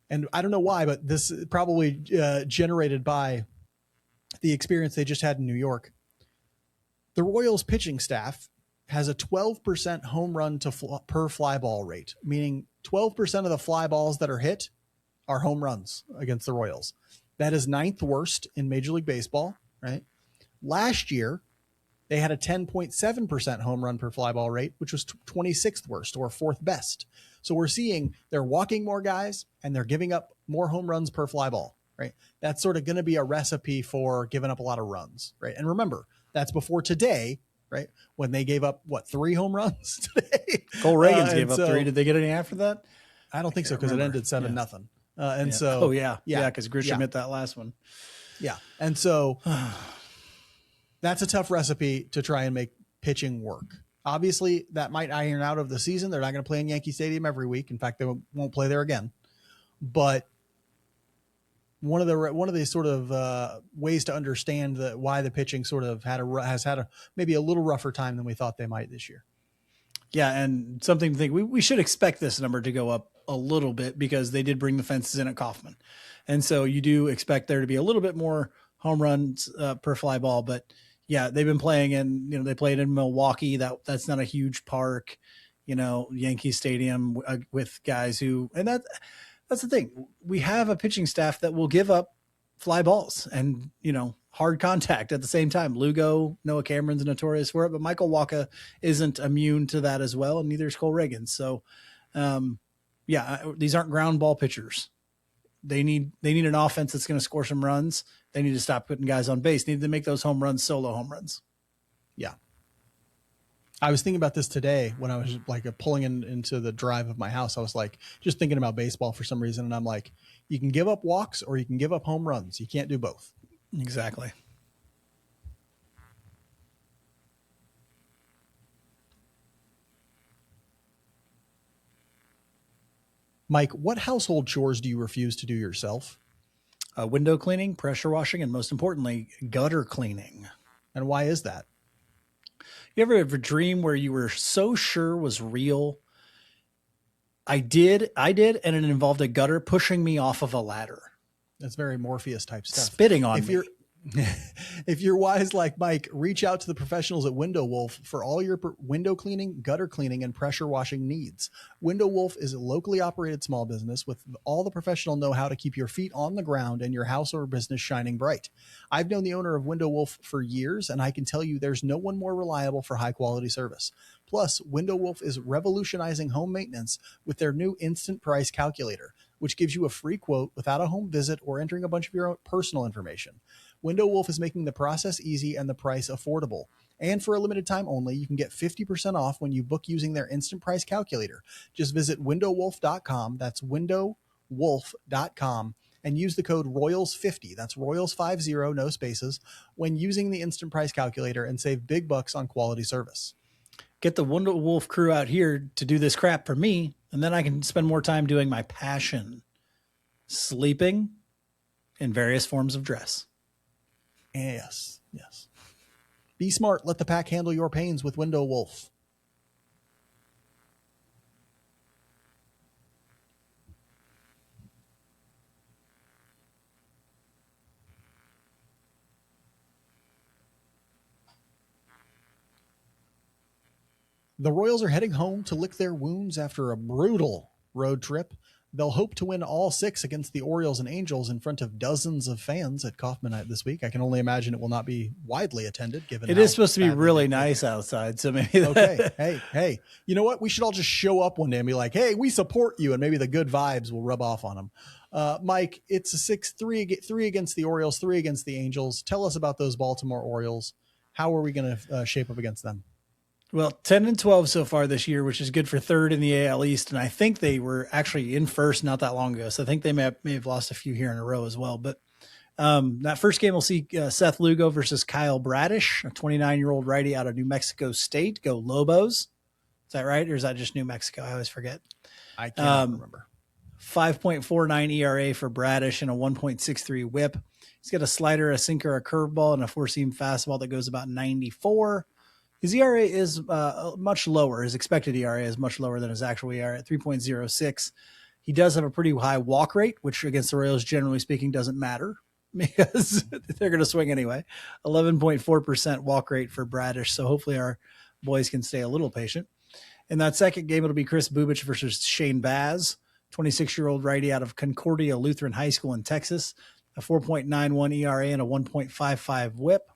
And I don't know why, but this is probably generated by the experience they just had in New York. The Royals pitching staff has a 12% home run per fly ball rate, meaning 12% of the fly balls that are hit are home runs against the Royals. That is ninth worst in Major League Baseball, right? Last year, they had a 10.7% home run per fly ball rate, which was 26th worst or fourth best. So we're seeing they're walking more guys and they're giving up more home runs per fly ball, right? That's sort of going to be a recipe for giving up a lot of runs, right? And remember, that's before today, right? When they gave up, 3 home runs today? Cole Reagans gave up 3. Did they get any after that? I don't think so, because it ended 7-0. So, because Grisham hit that last one. Yeah. And so that's a tough recipe to try and make pitching work. Obviously, that might iron out of the season. They're not going to play in Yankee Stadium every week. In fact, they won't play there again. But one of the sort of ways to understand why the pitching sort of has had maybe a little rougher time than we thought they might this year. Yeah, and something to think, we should expect this number to go up a little bit, because they did bring the fences in at Kauffman. And so you do expect there to be a little bit more home runs per fly ball. But yeah, they've been playing in, they played in Milwaukee. That's not a huge park, Yankee Stadium with guys who, and that's the thing. We have a pitching staff that will give up fly balls. And, hard contact at the same time. Lugo, Noah Cameron's notorious for it, but Michael Wacha isn't immune to that as well, and neither is Cole Reagan. So, these aren't ground ball pitchers. They need an offense that's going to score some runs. They need to stop putting guys on base. They need to make those home runs solo home runs. Yeah. I was thinking about this today when I was like pulling into the drive of my house. I was like, just thinking about baseball for some reason. And I'm like, you can give up walks or you can give up home runs. You can't do both. Exactly. Mike, what household chores do you refuse to do yourself? Window cleaning, pressure washing, and most importantly, gutter cleaning. And why is that? You ever have a dream where you were so sure was real? I did, and it involved a gutter pushing me off of a ladder. That's very Morpheus type stuff. Spitting on me. If you're wise like Mike, reach out to the professionals at Window Wolf for all your window cleaning, gutter cleaning, and pressure washing needs. Window Wolf is a locally operated small business with all the professional know-how to keep your feet on the ground and your house or business shining bright. I've known the owner of Window Wolf for years, and I can tell you there's no one more reliable for high-quality service. Plus, Window Wolf is revolutionizing home maintenance with their new instant price calculator, which gives you a free quote without a home visit or entering a bunch of your own personal information. Window Wolf is making the process easy and the price affordable. And for a limited time only, you can get 50% off when you book using their instant price calculator. Just visit windowwolf.com. That's windowwolf.com and use the code Royals50. That's Royals50, no spaces, when using the instant price calculator and save big bucks on quality service. Get the Window Wolf crew out here to do this crap for me, and then I can spend more time doing my passion, sleeping in various forms of dress. Yes. Be smart. Let the pack handle your pains with Window Wolf. The Royals are heading home to lick their wounds after a brutal road trip. They'll hope to win all 6 against the Orioles and Angels in front of dozens of fans at Kaufman this week. I can only imagine it will not be widely attended, given it is supposed to be really nice outside. So maybe okay. Hey, you know what? We should all just show up one day and be like, hey, we support you. And maybe the good vibes will rub off on them. Mike, it's a 6-3, 3 against the Orioles, 3 against the Angels. Tell us about those Baltimore Orioles. How are we going to shape up against them? Well, 10-12 so far this year, which is good for third in the AL East. And I think they were actually in first not that long ago. So I think they may have lost a few here in a row as well. But that first game, we'll see Seth Lugo versus Kyle Bradish, a 29-year-old righty out of New Mexico State. Go Lobos. Is that right? Or is that just New Mexico? I always forget. I can't remember. 5.49 ERA for Bradish and a 1.63 whip. He's got a slider, a sinker, a curveball, and a four-seam fastball that goes about 94. His ERA is much lower. His expected ERA is much lower than his actual ERA at 3.06. He does have a pretty high walk rate, which against the Royals, generally speaking, doesn't matter because they're going to swing anyway. 11.4% walk rate for Bradish. So hopefully our boys can stay a little patient. In that second game, it'll be Chris Bubich versus Shane Baz, 26-year-old righty out of Concordia Lutheran High School in Texas, a 4.91 ERA and a 1.55 whip.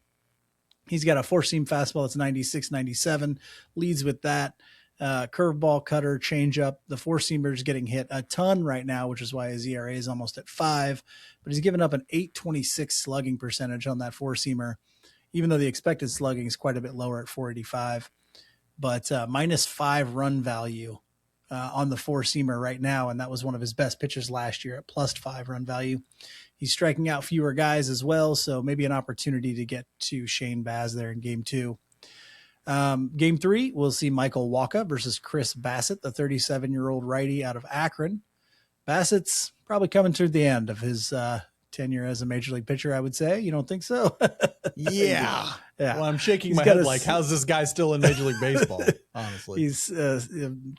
He's got a four-seam fastball that's 96, 97, leads with that. Curveball, cutter, changeup. The four-seamer is getting hit a ton right now, which is why his ERA is almost at 5. But he's given up an 826 slugging percentage on that four-seamer, even though the expected slugging is quite a bit lower at 485. But -5 run value on the four-seamer right now, and that was one of his best pitches last year at +5 run value. He's striking out fewer guys as well, so maybe an opportunity to get to Shane Baz there in Game 2. Game 3, we'll see Michael Wacha versus Chris Bassett, the 37-year-old righty out of Akron. Bassett's probably coming to the end of his tenure as a major league pitcher, I would say. You don't think so? Yeah. Well, I'm shaking my head like, how's this guy still in Major League Baseball? Honestly, he's a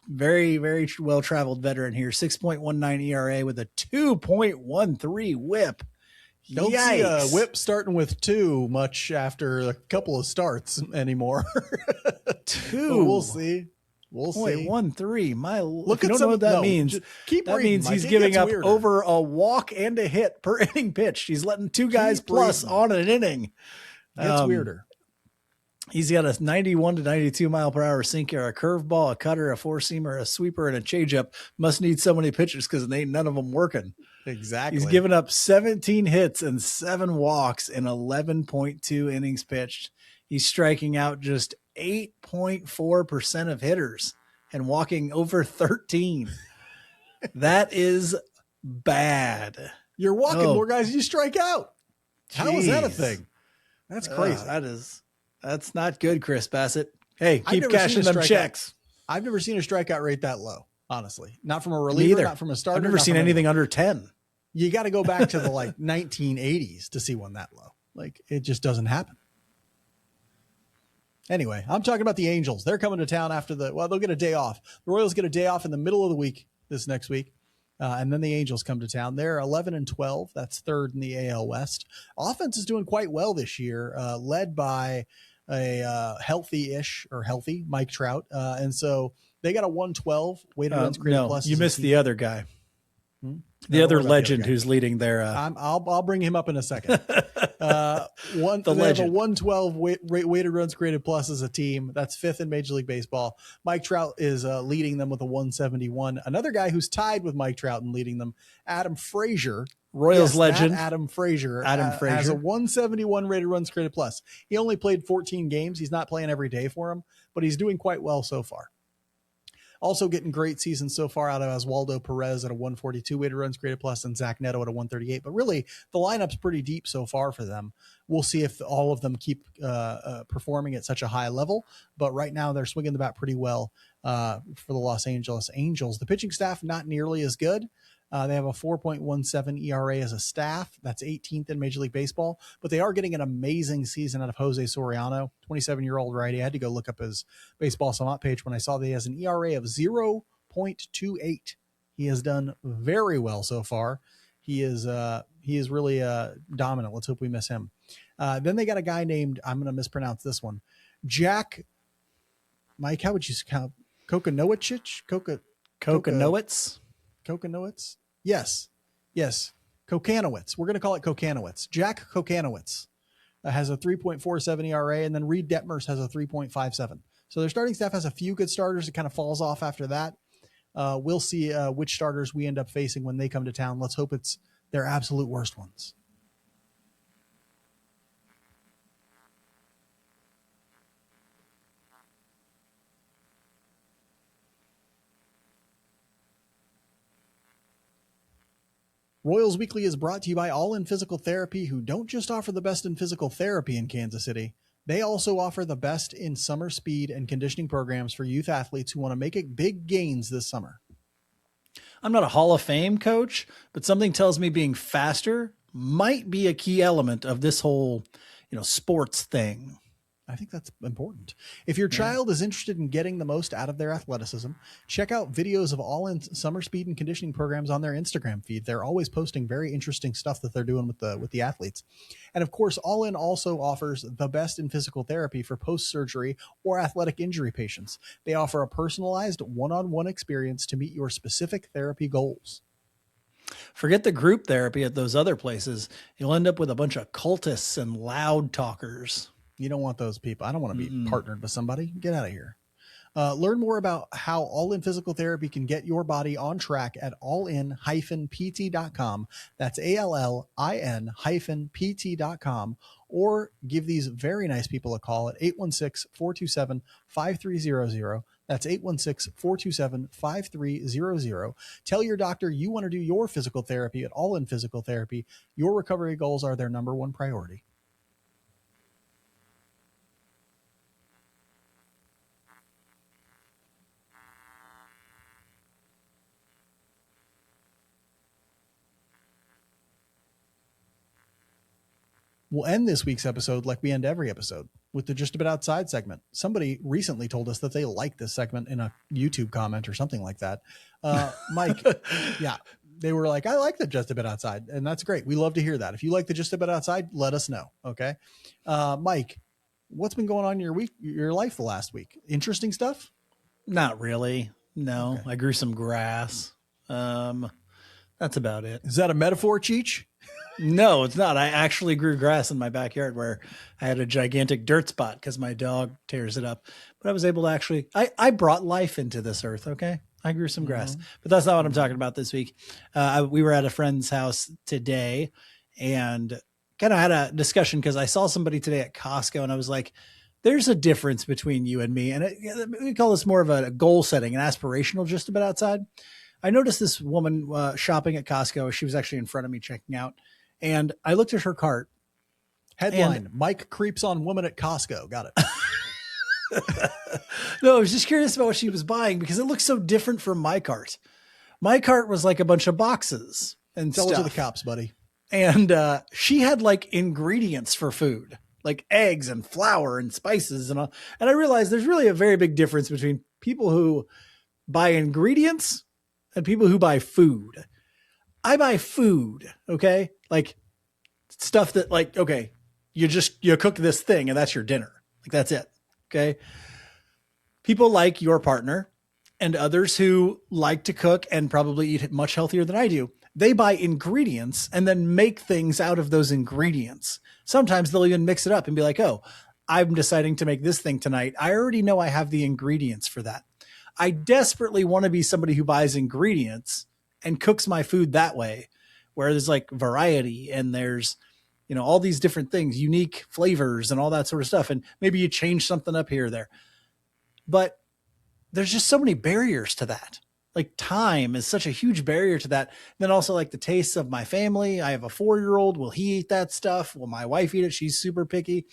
very, very well-traveled veteran here. 6.19 ERA with a 2.13 whip. Don't see a whip starting with 2 much after a couple of starts anymore. 2. We'll see. We'll see. 0.13. Look if you at don't know what that means. Keep that reading, means Mike. He's It giving gets up weirder. over a walk and a hit per inning pitched. He's letting two guys plus reading. on an inning. Gets weirder. He's got a 91 to 92 mile per hour sinker, a curveball, a cutter, a four seamer, a sweeper, and a changeup. Must need so many pitches because they ain't none of them working. Exactly. He's given up 17 hits and 7 walks in 11.2 innings pitched. He's striking out just 8.4% of hitters and walking over 13. That is bad. You're walking more guys than you strike out. How is that a thing? That's crazy. That's not good, Chris Bassett. Hey, keep cashing them checks. I've never seen a strikeout rate that low, honestly. Not from a reliever, not from a starter. I've never seen anything under 10. You got to go back to the 1980s to see one that low. It just doesn't happen. Anyway, I'm talking about the Angels. They're coming to town after they'll get a day off. The Royals get a day off in the middle of the week this next week. And then the Angels come to town. They're 11-12. That's third in the AL West. Offense is doing quite well this year, led by a healthy Mike Trout. And so they got a 112 weighted runs created plus. You missed the other guy. The other legend who's leading their. I'll bring him up in a second. They have a 112 weighted runs created plus as a team. That's fifth in Major League Baseball. Mike Trout is leading them with a 171. Another guy who's tied with Mike Trout and leading them, Adam Frazier. Royals legend. Adam Frazier has a 171 rated runs created plus. He only played 14 games. He's not playing every day for him, but he's doing quite well so far. Also getting great seasons so far out of Oswaldo Perez at a 142 weighted runs created plus and Zach Neto at a 138. But really, the lineup's pretty deep so far for them. We'll see if all of them keep performing at such a high level. But right now, they're swinging the bat pretty well for the Los Angeles Angels. The pitching staff, not nearly as good. They have a 4.17 ERA as a staff. That's 18th in Major League Baseball. But they are getting an amazing season out of Jose Soriano, 27-year-old righty. I had to go look up his Baseball Savant page when I saw that he has an ERA of 0.28. He has done very well so far. He is really dominant. Let's hope we miss him. Then they got a guy named, I'm going to mispronounce this one, Mike, how would you count? Kokonowicz? Kokonowitz? Kokonowitz? Yes. Kokanowitz. We're going to call it Kokanowitz. Jack Kokanowitz has a 3.47 ERA, and then Reed Detmers has a 3.57. So their starting staff has a few good starters. It kind of falls off after that. We'll see which starters we end up facing when they come to town. Let's hope it's their absolute worst ones. Royals Weekly is brought to you by All In Physical Therapy, who don't just offer the best in physical therapy in Kansas City. They also offer the best in summer speed and conditioning programs for youth athletes who want to make big gains this summer. I'm not a Hall of Fame coach, but something tells me being faster might be a key element of this whole, sports thing. I think that's important. If your child is interested in getting the most out of their athleticism, check out videos of All In summer speed and conditioning programs on their Instagram feed. They're always posting very interesting stuff that they're doing with the athletes. And of course, All In also offers the best in physical therapy for post-surgery or athletic injury patients. They offer a personalized one-on-one experience to meet your specific therapy goals. Forget the group therapy at those other places. You'll end up with a bunch of cultists and loud talkers. You don't want those people. I don't want to be partnered with somebody. Get out of here. Learn more about how All In Physical Therapy can get your body on track at allin-pt.com. That's allin-pt.com. Or give these very nice people a call at 816-427-5300. That's 816-427-5300. Tell your doctor you want to do your physical therapy at All In Physical Therapy. Your recovery goals are their number one priority. We'll end this week's episode like we end every episode, with the Just a Bit Outside segment. Somebody recently told us that they liked this segment in a YouTube comment or something like that. Mike, yeah, they were like, I like the Just a Bit Outside. And that's great. We love to hear that. If you like the Just a Bit Outside, let us know. Okay. Mike, what's been going on in your life the last week? Interesting stuff? Not really. No, Okay. I grew some grass. That's about it. Is that a metaphor, Cheech? No, it's not. I actually grew grass in my backyard where I had a gigantic dirt spot because my dog tears it up. But I was able to actually, I brought life into this earth. Okay. I grew some grass, but that's not what I'm talking about this week. We were at a friend's house today and kind of had a discussion because I saw somebody today at Costco and I was like, there's a difference between you and me. And we call this more of a goal setting, an aspirational, just a bit outside. I noticed this woman shopping at Costco. She was actually in front of me checking out. And I looked at her cart. Headline, Mike creeps on woman at Costco. Got it. No, I was just curious about what she was buying because it looks so different from my cart. My cart was like a bunch of boxes and Tell stuff. it to the cops, buddy. And she had like ingredients for food, like eggs and flour and spices and all. And I realized there's really a very big difference between people who buy ingredients and people who buy food. I buy food, okay? Like stuff that like, okay, you cook this thing and that's your dinner. Like that's it. Okay. People like your partner and others who like to cook and probably eat much healthier than I do. They buy ingredients and then make things out of those ingredients. Sometimes they'll even mix it up and be like, oh, I'm deciding to make this thing tonight. I already know I have the ingredients for that. I desperately want to be somebody who buys ingredients and cooks my food that way, where there's like variety and there's, you know, all these different things, unique flavors and all that sort of stuff. And maybe you change something up here or there. But there's just so many barriers to that. Like time is such a huge barrier to that. And then also like the tastes of my family. I have a 4-year-old. Will he eat that stuff? Will my wife eat it? She's super picky.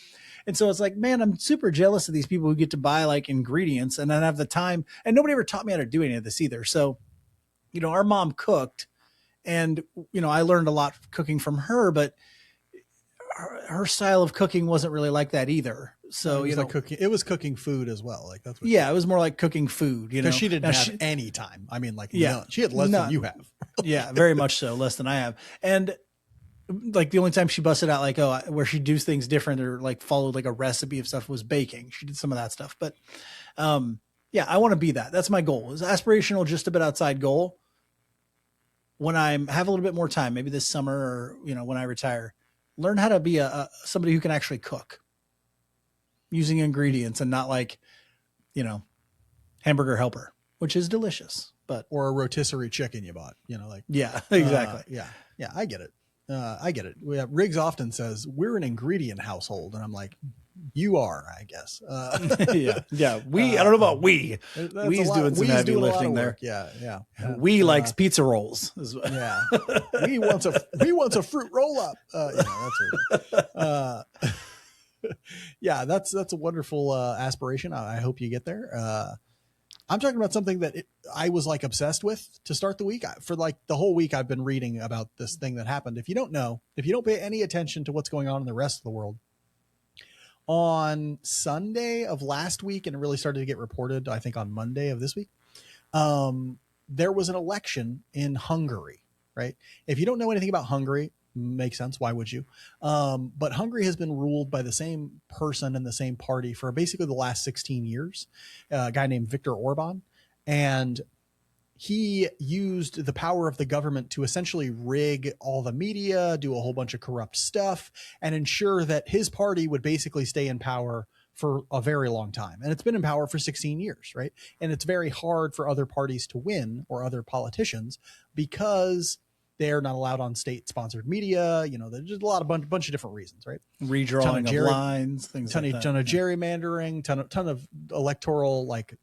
And so it's like, man, I'm super jealous of these people who get to buy like ingredients and then have the time. And nobody ever taught me how to do any of this either. So, you know, our mom cooked and, you know, I learned a lot cooking from her, but her style of cooking wasn't really like that either. So, you know, like cooking, it was cooking food as well. Like that's what yeah, it was more like cooking food, you know, because she didn't have any time. I mean, like, yeah, none. She had less than you have. Yeah, very much so, less than I have. And like the only time she busted out, like, oh, where she do things different or like followed like a recipe of stuff was baking. She did some of that stuff, but yeah, I want to be that. That's my goal. It's aspirational, just a bit outside goal. When I have a little bit more time, maybe this summer or, you know, when I retire, learn how to be somebody who can actually cook using ingredients and not like, you know, hamburger helper, which is delicious, but or a rotisserie chicken you bought, you know, like, yeah, exactly. Yeah. I get it. I get it. Riggs often says we're an ingredient household. And I'm like, you are, I guess. Yeah. I don't know about we. We's doing some heavy lifting there. Yeah. We likes pizza rolls. Yeah. We wants a fruit roll up. Yeah, that's a wonderful aspiration. I hope you get there. I'm talking about something that I was like obsessed with to start the week. For like the whole week, I've been reading about this thing that happened. If you don't know, if you don't pay any attention to what's going on in the rest of the world, on Sunday of last week, and it really started to get reported, I think on Monday of this week, there was an election in Hungary, right? If you don't know anything about Hungary, makes sense. Why would you? But Hungary has been ruled by the same person and the same party for basically the last 16 years, a guy named Viktor Orban. And he used the power of the government to essentially rig all the media, do a whole bunch of corrupt stuff, and ensure that his party would basically stay in power for a very long time. And it's been in power for 16 years, right? And it's very hard for other parties to win or other politicians because they're not allowed on state-sponsored media. You know, there's just a bunch of different reasons, right? Redrawing of lines, things like that. Ton of gerrymandering, ton of electoral like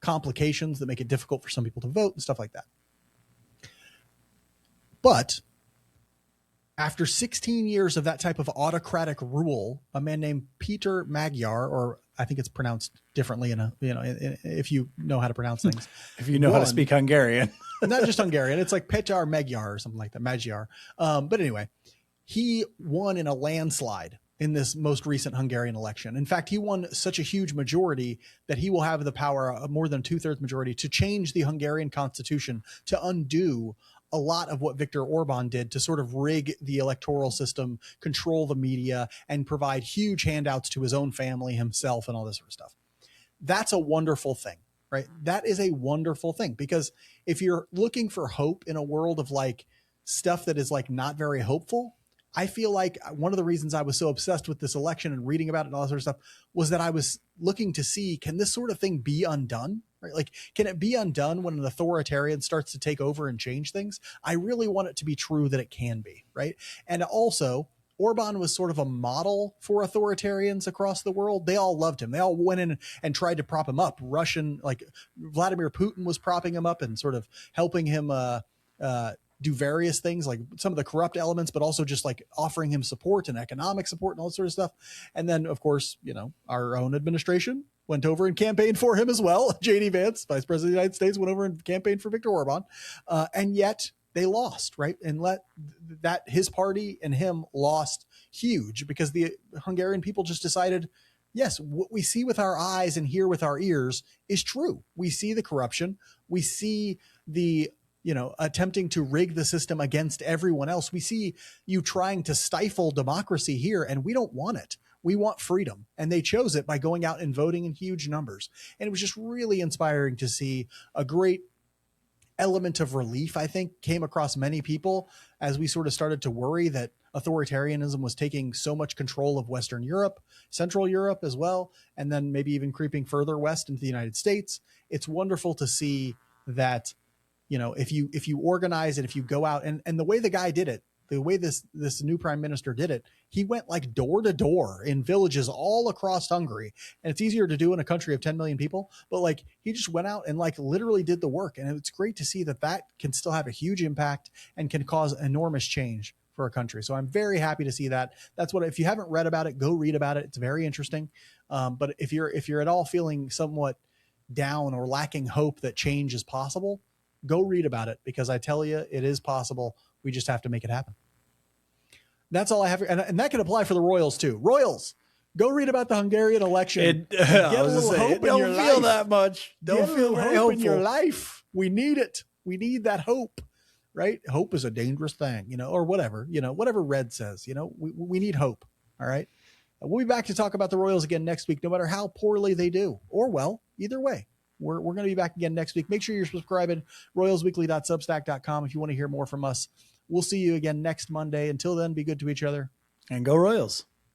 complications that make it difficult for some people to vote and stuff like that. But after 16 years of that type of autocratic rule, a man named Peter Magyar, or I think it's pronounced differently if you know how to pronounce things. If you know how to speak Hungarian. Not just Hungarian. It's like Petar Magyar or something like that. Magyar. But anyway, he won in a landslide in this most recent Hungarian election. In fact, he won such a huge majority that he will have the power, more than 2/3 majority, to change the Hungarian constitution to undo a lot of what Viktor Orban did to sort of rig the electoral system, control the media, and provide huge handouts to his own family, himself, and all this sort of stuff. That's a wonderful thing. right? That is a wonderful thing, because if you're looking for hope in a world of like stuff that is like not very hopeful, I feel like one of the reasons I was so obsessed with this election and reading about it and all that sort of stuff was that I was looking to see, can this sort of thing be undone? Right? Like, can it be undone when an authoritarian starts to take over and change things? I really want it to be true that it can be, right? And also, Orban was sort of a model for authoritarians across the world. They all loved him. They all went in and tried to prop him up. Like Vladimir Putin was propping him up and sort of helping him do various things, like some of the corrupt elements, but also just like offering him support and economic support and all that sort of stuff. And then, of course, our own administration went over and campaigned for him as well. J.D. Vance, Vice President of the United States, went over and campaigned for Viktor Orban. And yet they lost, right? And that his party and him lost huge, because the Hungarian people just decided, yes, what we see with our eyes and hear with our ears is true. We see the corruption. We see the attempting to rig the system against everyone else. We see you trying to stifle democracy here, and we don't want it. We want freedom. And they chose it by going out and voting in huge numbers. And it was just really inspiring to see. A great element of relief, I think, came across many people as we sort of started to worry that authoritarianism was taking so much control of Western Europe, Central Europe as well, and then maybe even creeping further west into the United States. It's wonderful to see that, if you organize and if you go out, and the way the guy did it, the way this new prime minister did it, he went like door to door in villages all across Hungary. And it's easier to do in a country of 10 million people, but like he just went out and like literally did the work. And it's great to see that can still have a huge impact and can cause enormous change for a country. So I'm very happy to see that. That's what, if you haven't read about it, go read about it. It's very interesting. But if you're at all feeling somewhat down or lacking hope that change is possible, go read about it, because I tell you, it is possible. We just have to make it happen. That's all I have. And that can apply for the Royals too. Royals, go read about the Hungarian election. Get a little hope in your life. Don't feel that much. Don't feel hope in your life. We need it. We need that hope, right? Hope is a dangerous thing, or whatever, whatever Red says, we need hope. All right. We'll be back to talk about the Royals again next week, no matter how poorly they do or well, either way. We're going to be back again next week. Make sure you're subscribing, royalsweekly.substack.com, if you want to hear more from us. We'll see you again next Monday. Until then, be good to each other. And go Royals.